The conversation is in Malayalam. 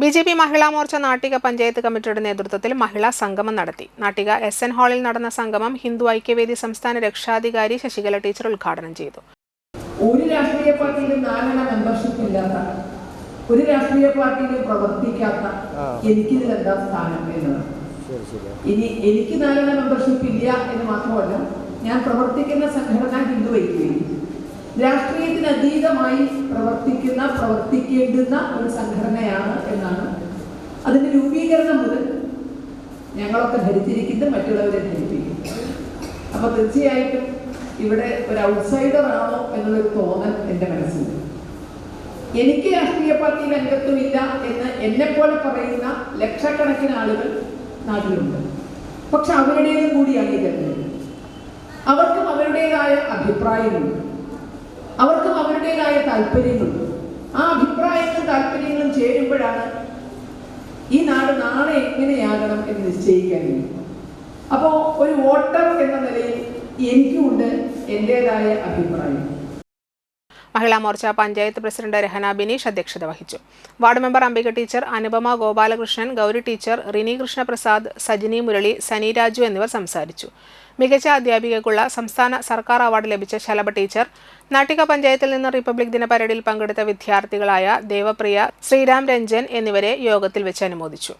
ബിജെപി മഹിളാ മോർച്ച നാട്ടിക പഞ്ചായത്ത് കമ്മിറ്റിയുടെ നേതൃത്വത്തിൽ മഹിളാ സംഗമം നടത്തി. നാട്ടിക SN ഹാളിൽ നടന്ന സംഗമം ഹിന്ദു ഐക്യവേദി സംസ്ഥാന രക്ഷാധികാരി ശശികല ടീച്ചർ ഉദ്ഘാടനം ചെയ്തു. ഒരു രാഷ്ട്രീയ പാർട്ടിയിലും 4 മെമ്പർഷിപ്പ് ഇല്ലാത്ത, ഒരു രാഷ്ട്രീയ പാർട്ടിയിലും പ്രവർത്തിക്കാത്ത എനിക്കിതിൽ എന്താ സ്ഥാനം എന്നതാണ്. ഇനി എനിക്ക് 4 മെമ്പർഷിപ്പ് ഇല്ല എന്ന് മാത്രമല്ല, ഞാൻ പ്രവർത്തിക്കുന്ന സംഘടന ഹിന്ദു ഐക്യവേദി രാഷ്ട്രീയത്തിന് അതീതമായി പ്രവർത്തിക്കേണ്ടുന്ന ഒരു സംഘടനയാണ് എന്നാണ് അതിന്റെ രൂപീകരണം മുതൽ ഞങ്ങളൊക്കെ ധരിച്ചിരിക്കുന്നത്, മറ്റുള്ളവരെ ധരിപ്പിക്കുന്നത്. അപ്പൊ തീർച്ചയായിട്ടും ഇവിടെ ഒരു ഔട്ട്സൈഡർ ആണോ എന്നുള്ളൊരു തോന്നൽ എൻ്റെ മനസ്സിലുണ്ട്. എനിക്ക് രാഷ്ട്രീയ പാർട്ടിയിൽ അംഗത്വമില്ല എന്ന് എന്നെപ്പോലെ പറയുന്ന ലക്ഷക്കണക്കിന് ആളുകൾ നാട്ടിലുണ്ട്. പക്ഷെ അവരുടേതും കൂടിയാണ് ഈ തെരഞ്ഞെടുപ്പ്. അവർക്കും അവരുടേതായ അഭിപ്രായങ്ങളുണ്ട്, അവർക്കും അവരുടേതായ താല്പര്യങ്ങളുണ്ട്. ആ അഭിപ്രായങ്ങളും താല്പര്യങ്ങളും ചേരുമ്പോഴാണ് ഈ നാട് നാളെ എങ്ങനെയാകണം എന്ന് നിശ്ചയിക്കാൻ കഴിയും. അപ്പോൾ ഒരു വോട്ടർ എന്ന നിലയിൽ എനിക്കുമുണ്ട് എൻ്റെതായ അഭിപ്രായം. മഹിളാ മോർച്ച പഞ്ചായത്ത് പ്രസിഡന്റ് രഹന ബിനീഷ് അധ്യക്ഷത വഹിച്ചു. Ward member Ambika teacher, Anupama Gopalakrishnan, Gauri teacher, Rini Krishnaprasad, Sajini Murali, സനി രാജു എന്നിവർ സംസാരിച്ചു. മികച്ച അധ്യാപികയ്ക്കുള്ള സംസ്ഥാന സർക്കാർ അവാർഡ് ലഭിച്ച ശലഭ ടീച്ചർ, നാട്ടിക പഞ്ചായത്തിൽ നിന്ന് റിപ്പബ്ലിക് ദിന പരേഡിൽ പങ്കെടുത്ത വിദ്യാർത്ഥികളായ ദേവപ്രിയ, ശ്രീരാം രഞ്ജൻ എന്നിവരെ യോഗത്തിൽ വെച്ച് അനുമോദിച്ചു.